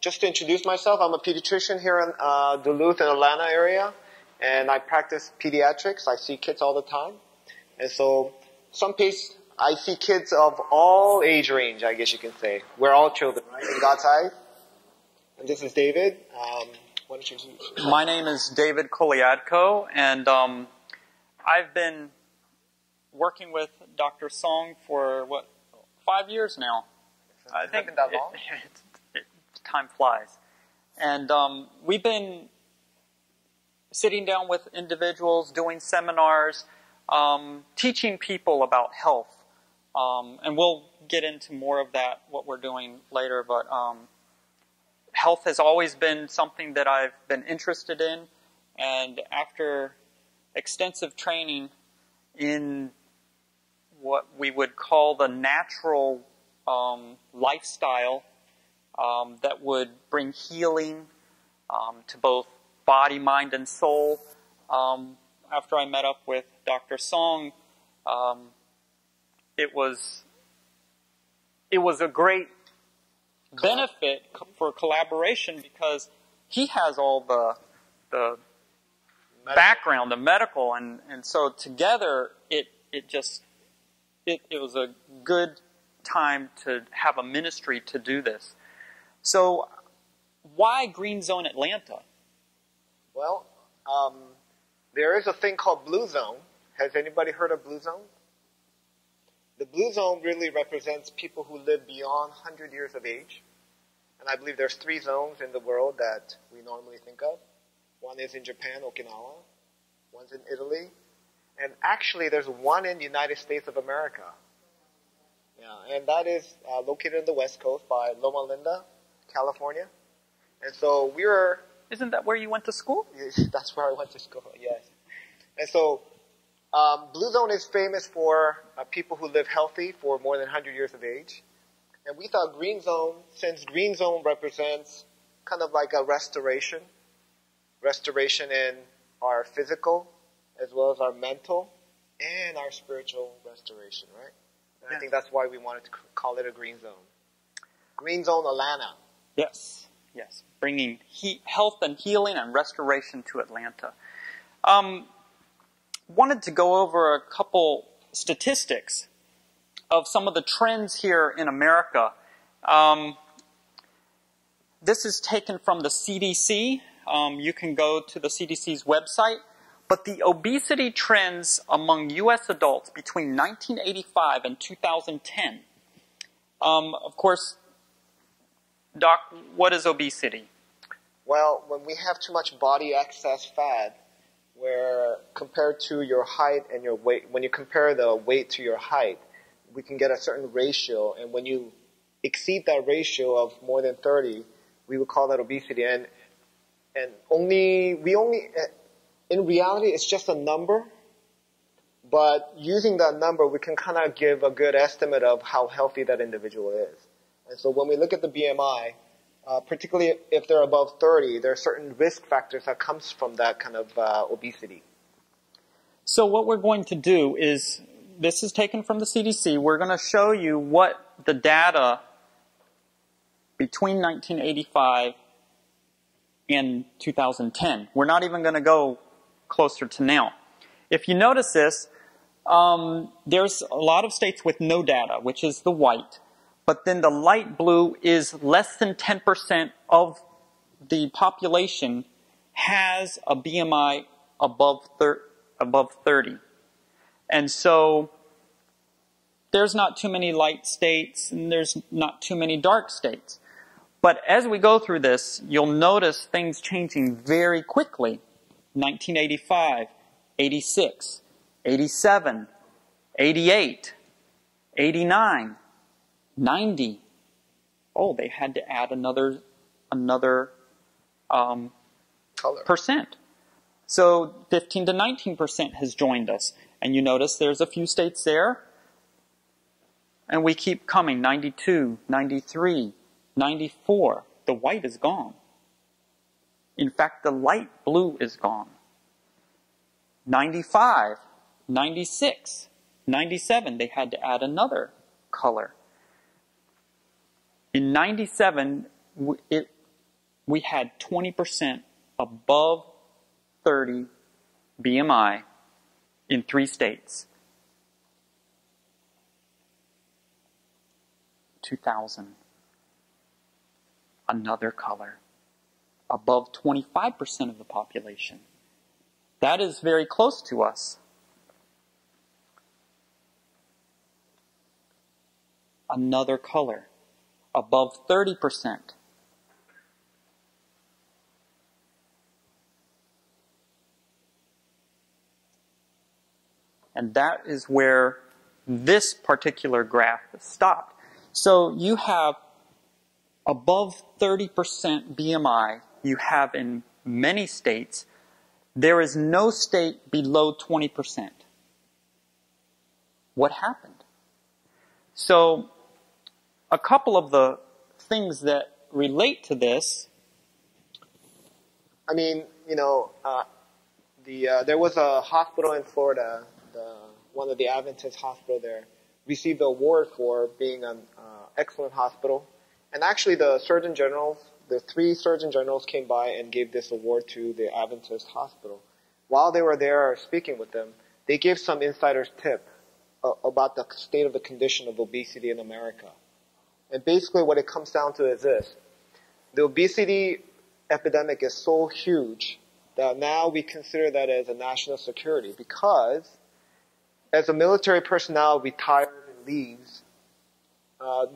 just to introduce myself, I'm a pediatrician here in Duluth and Atlanta area, and I practice pediatrics. I see kids all the time. And so I see kids of all age range, I guess you can say. We're all children, right, in God's eyes. And this is David. Why don't you introduce yourself? My name is David Koliadko, and I've been working with Dr. Song for, 5 years now? I think that long? Time flies. And we've been sitting down with individuals, doing seminars, teaching people about health. And we'll get into more of that, what we're doing later. But health has always been something that I've been interested in. And after extensive training in what we would call the natural lifestyle that would bring healing to both body, mind, and soul. After I met up with Dr. Song, it was a great benefit for collaboration because he has all the background, the medical, and so together it was a good time to have a ministry to do this. So, why Green Zone Atlanta? Well, there is a thing called Blue Zone. Has anybody heard of Blue Zone? The Blue Zone really represents people who live beyond 100 years of age. And I believe there's 3 zones in the world that we normally think of. One is in Japan, Okinawa. One's in Italy. And actually, there's one in the United States of America. Yeah, and that is located on the West Coast by Loma Linda, California. And so we were... Isn't that where you went to school? That's where I went to school, yes. And so Blue Zone is famous for people who live healthy for more than 100 years of age. And we thought Green Zone, since Green Zone represents kind of like a restoration in our physical as well as our mental and our spiritual restoration, right? And I think that's why we wanted to call it a Green Zone. Green Zone Atlanta. Yes, bringing health and healing and restoration to Atlanta. Wanted to go over a couple statistics of some of the trends here in America. This is taken from the CDC. You can go to the CDC's website. But the obesity trends among U.S. adults between 1985 and 2010. Of course, Doc, what is obesity? Well, when we have too much body excess fat, where compared to your height and your weight, when you compare the weight to your height, we can get a certain ratio. And when you exceed that ratio of more than 30, we would call that obesity. And in reality, it's just a number, but using that number, we can kind of give a good estimate of how healthy that individual is. And so when we look at the BMI, particularly if they're above 30, there are certain risk factors that comes from that kind of obesity. So what we're going to do is, this is taken from the CDC, we're going to show you what the data between 1985 and 2010. We're not even going to go closer to now. If you notice this, there's a lot of states with no data, which is the white. But then the light blue is less than 10% of the population has a BMI above 30. And so there's not too many light states and there's not too many dark states. But as we go through this, you'll notice things changing very quickly. 1985, 86, 87, 88, 89, 90. Oh, they had to add another percent. So 15 to 19% has joined us. And you notice there's a few states there. And we keep coming, 92, 93, 94. The white is gone. In fact, the light blue is gone. 95, 96, 97, they had to add another color. In 97, we had 20% above 30 BMI in 3 states. 2000. Another color. Above 25% of the population. That is very close to us. Another color. Above 30%. And that is where this particular graph stopped. So you have above 30% BMI, you have in many states. There is no state below 20%. What happened? So a couple of the things that relate to this. I mean, you know, there was a hospital in Florida, one of the Adventist hospital there, received the award for being an excellent hospital. And actually the Surgeon Generals, the 3 Surgeon Generals came by and gave this award to the Adventist hospital. While they were there speaking with them, they gave some insider's tip about the state of the condition of obesity in America. And basically what it comes down to is this. The obesity epidemic is so huge that now we consider that as a national security, because as the military personnel retires and leaves,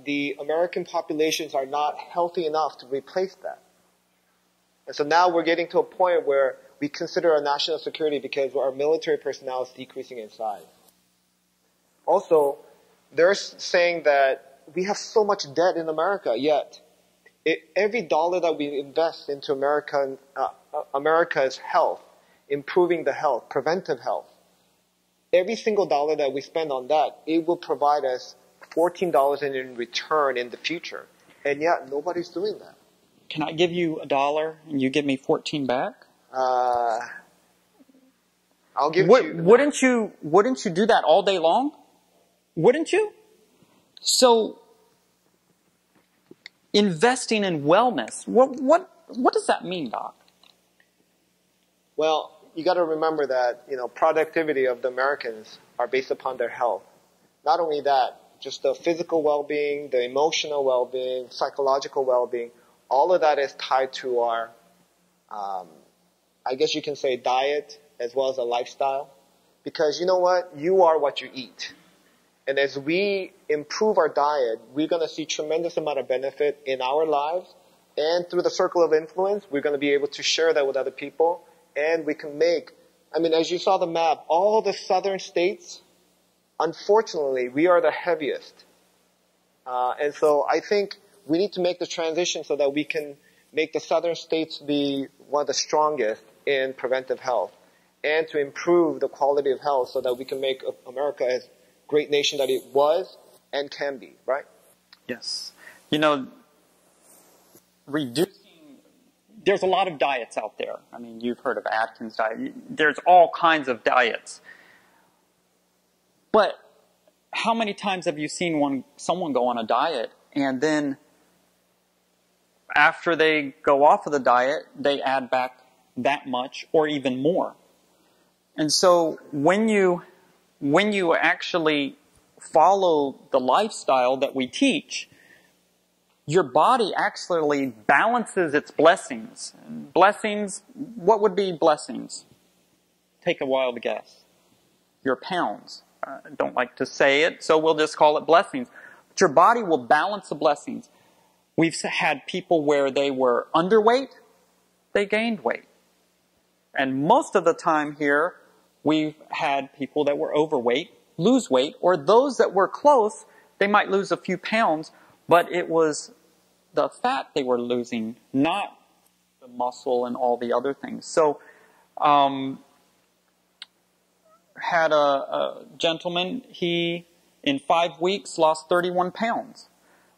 the American populations are not healthy enough to replace that. And so now we're getting to a point where we consider a national security because our military personnel is decreasing in size. Also, they're saying that we have so much debt in America, yet every dollar that we invest into America's health, improving the health, preventive health, every single dollar that we spend on that, it will provide us $14 in return in the future. And yet, nobody's doing that. Can I give you $1 and you give me 14 back? I'll give you. Wouldn't you do that all day long? Wouldn't you? So, investing in wellness, what does that mean, Doc? Well, you got to remember that, you know, productivity of the Americans are based upon their health. Not only that, just the physical well-being, the emotional well-being, psychological well-being, all of that is tied to our, I guess you can say, diet as well as a lifestyle. Because you know what? You are what you eat. And as we improve our diet, we're going to see tremendous amount of benefit in our lives. And through the circle of influence, we're going to be able to share that with other people. And we can make, I mean, as you saw the map, all the southern states, unfortunately, we are the heaviest. And so I think we need to make the transition so that we can make the southern states be one of the strongest in preventive health and to improve the quality of health so that we can make America as great nation that it was and can be, right? Yes. You know, there's a lot of diets out there. I mean, you've heard of Atkins diet. There's all kinds of diets. But how many times have you seen someone go on a diet and then after they go off of the diet, they add back that much or even more? And so when you actually follow the lifestyle that we teach, your body actually balances its blessings. Blessings, what would be blessings? Take a wild guess. Your pounds. I don't like to say it, so we'll just call it blessings. But your body will balance the blessings. We've had people where they were underweight, they gained weight. And most of the time here, we've had people that were overweight lose weight, or those that were close, they might lose a few pounds, but it was the fat they were losing, not the muscle and all the other things. So, had a gentleman, he, in 5 weeks, lost 31 pounds.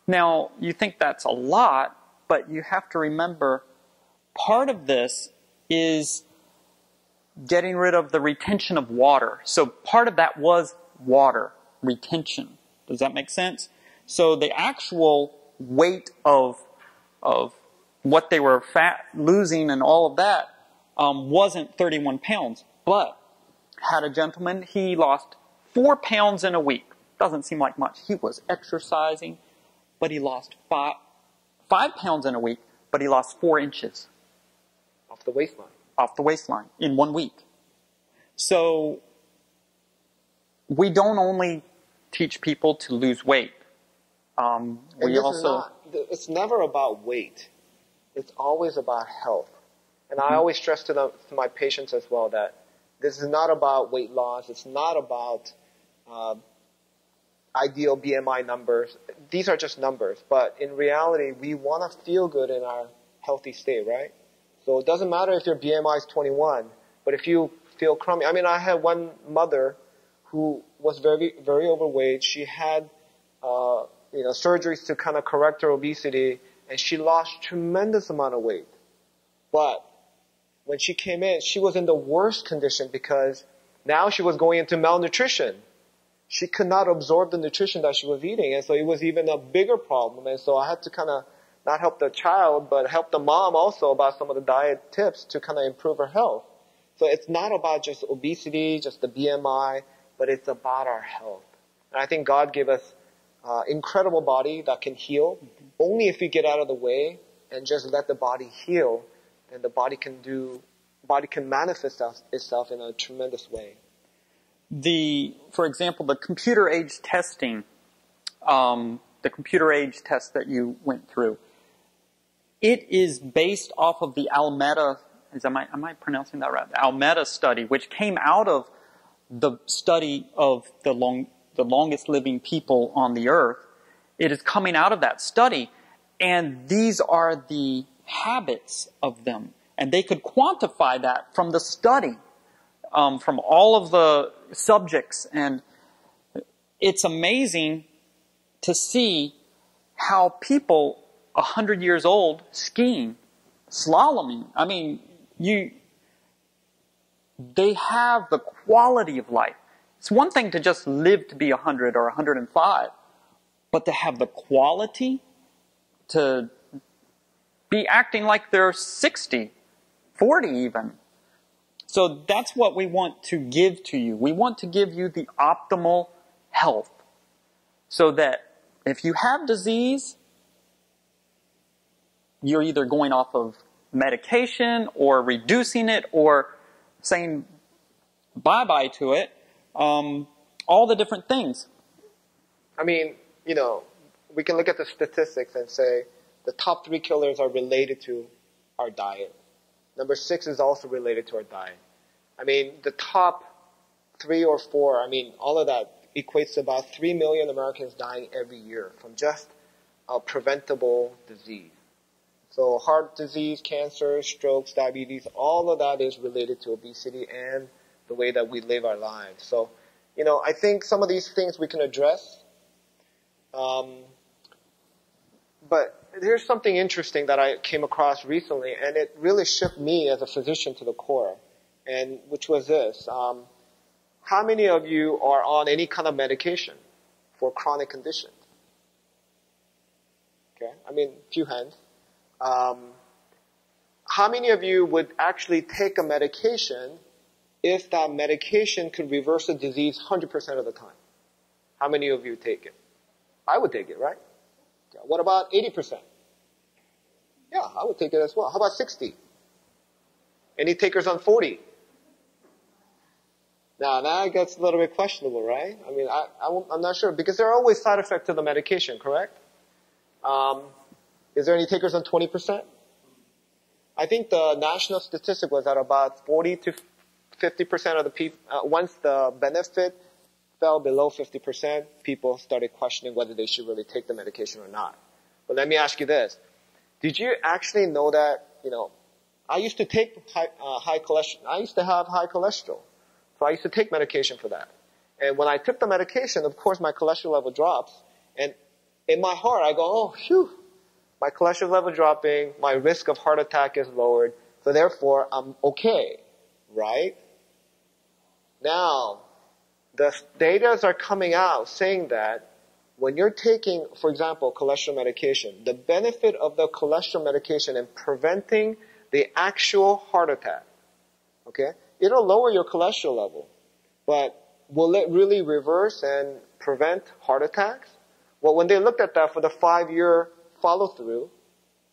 Now, you think that's a lot, but you have to remember, part of this is getting rid of the retention of water. So part of that was water retention. Does that make sense? So the actual weight of what they were losing and all of that wasn't 31 pounds. But had a gentleman, he lost 4 pounds in a week. Doesn't seem like much. He was exercising, but he lost 5 pounds in a week, but he lost 4 inches. Off the waistline. Off the waistline in 1 week. So we don't only teach people to lose weight. It's never about weight. It's always about health. And I always stress to my patients as well that this is not about weight loss. It's not about ideal BMI numbers. These are just numbers. But in reality, we want to feel good in our healthy state, right? So it doesn't matter if your BMI is 21, but if you feel crummy. I mean, I had one mother who was very, very overweight. She had, surgeries to kind of correct her obesity, and she lost tremendous amount of weight. But when she came in, she was in the worst condition because now she was going into malnutrition. She could not absorb the nutrition that she was eating, and so it was even a bigger problem. And so I had to kind of not help the child, but help the mom also about some of the diet tips to kind of improve her health. So it's not about just obesity, just the BMI, but it's about our health. And I think God gave us incredible body that can heal. Only if we get out of the way and just let the body heal, then the body can manifest itself in a tremendous way. For example, the computer age testing, the computer age test that you went through, it is based off of the Almeda, am I pronouncing that right? The Almeda study, which came out of the study of the longest living people on the earth. It is coming out of that study, and these are the habits of them. And they could quantify that from the study, from all of the subjects. And it's amazing to see how people 100 years old skiing, slaloming, I mean, they have the quality of life. It's one thing to just live to be 100 or 105, but to have the quality to be acting like they're 60, 40 even. So that's what we want to give to you. We want to give you the optimal health so that if you have disease, you're either going off of medication or reducing it or saying bye-bye to it, all the different things. I mean, we can look at the statistics and say the top 3 killers are related to our diet. Number 6 is also related to our diet. I mean, the top 3 or 4, all of that equates to about 3 million Americans dying every year from just a preventable disease. So heart disease, cancer, strokes, diabetes, all of that is related to obesity and the way that we live our lives. So, I think some of these things we can address. But here's something interesting that I came across recently, and it really shook me as a physician to the core, and which was this. How many of you are on any kind of medication for chronic conditions? Okay, a few hands. How many of you would actually take a medication if that medication could reverse a disease 100% of the time? How many of you take it? I would take it, right? Yeah. What about 80%? Yeah, I would take it as well. How about 60? Any takers on 40? Now that gets a little bit questionable, right? I'm not sure, because there are always side effects to the medication, correct? Is there any takers on 20%? I think the national statistic was that about 40 to 50% of the people, once the benefit fell below 50%, people started questioning whether they should really take the medication or not. But let me ask you this. Did you actually know that, I used to take high cholesterol. I used to have high cholesterol. So I used to take medication for that. And when I took the medication, of course, my cholesterol level drops. And in my heart, I go, oh, phew. My cholesterol level dropping, my risk of heart attack is lowered, so therefore I'm okay, right? Now, the data are coming out saying that when you're taking, for example, cholesterol medication, the benefit of the cholesterol medication in preventing the actual heart attack, okay, it'll lower your cholesterol level. But will it really reverse and prevent heart attacks? Well, when they looked at that for the 5-year follow-through,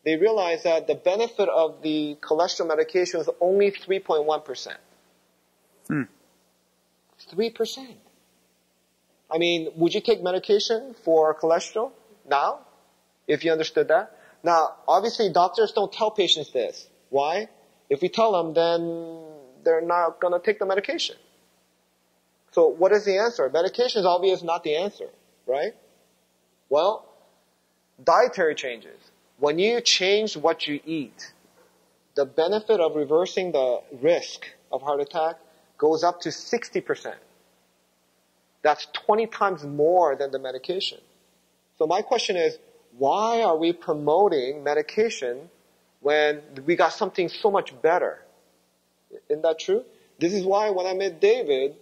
they realized that the benefit of the cholesterol medication was only 3.1%. 3%. I mean, would you take medication for cholesterol now, if you understood that? Now, obviously, doctors don't tell patients this. Why? If we tell them, then they're not going to take the medication. So what is the answer? Medication is obviously not the answer, right? Well, dietary changes. When you change what you eat, the benefit of reversing the risk of heart attack goes up to 60%. That's 20 times more than the medication. So my question is, why are we promoting medication when we got something so much better? Isn't that true? This is why when I met David,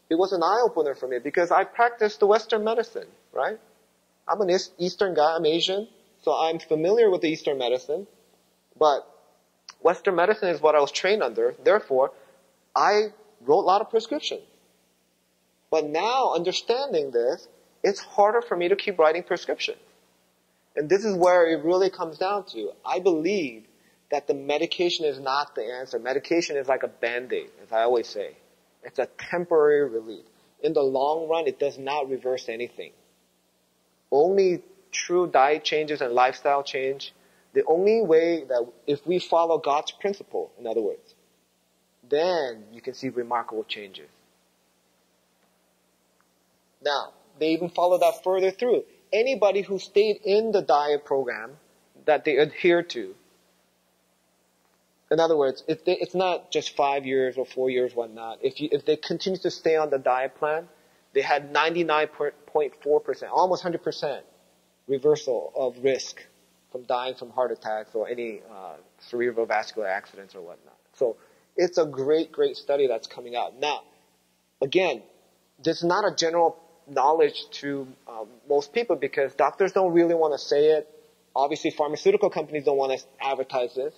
it was an eye-opener for me because I practiced the Western medicine, right? I'm an Eastern guy, I'm Asian, so I'm familiar with the Eastern medicine, but Western medicine is what I was trained under. Therefore, I wrote a lot of prescriptions. But now, understanding this, it's harder for me to keep writing prescriptions. And this is where it really comes down to. I believe that the medication is not the answer. Medication is like a Band-Aid, as I always say. It's a temporary relief. In the long run, it does not reverse anything. Only true diet changes and lifestyle change, the only way that if we follow God's principle, in other words, then you can see remarkable changes. Now, they even follow that further through. Anybody who stayed in the diet program that they adhere to, in other words, it's not just 5 years or 4 years, whatnot. If they continue to stay on the diet plan, they had 99.4%, almost 100% reversal of risk from dying from heart attacks or any cerebrovascular accidents or whatnot. So it's a great, great study that's coming out. Now, again, this is not a general knowledge to most people because doctors don't really want to say it. Obviously, pharmaceutical companies don't want to advertise this.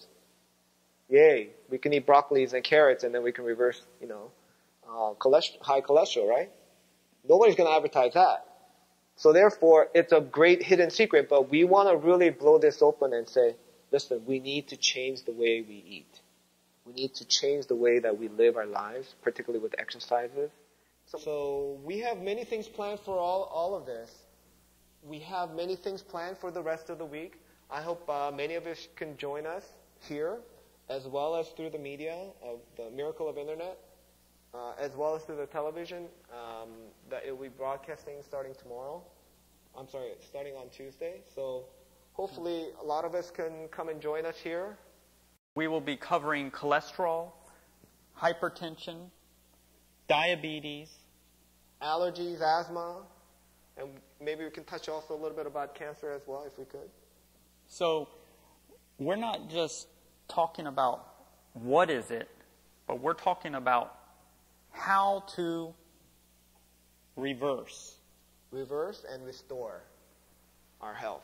Yay, we can eat broccolis and carrots and then we can reverse, high cholesterol, right? Nobody's going to advertise that. So therefore, it's a great hidden secret, but we want to really blow this open and say, listen, we need to change the way we eat. We need to change the way that we live our lives, particularly with exercises. So we have many things planned for all of this. We have many things planned for the rest of the week. I hope many of us can join us here, as well as through the media of the Miracle of Internet, as well as through the television that it will be broadcasting starting on Tuesday. So hopefully a lot of us can come and join us here. We will be covering cholesterol, hypertension, diabetes, allergies, asthma, and maybe we can touch also a little bit about cancer as well, if we could. So we're not just talking about what is it, but we're talking about how to reverse and restore our health.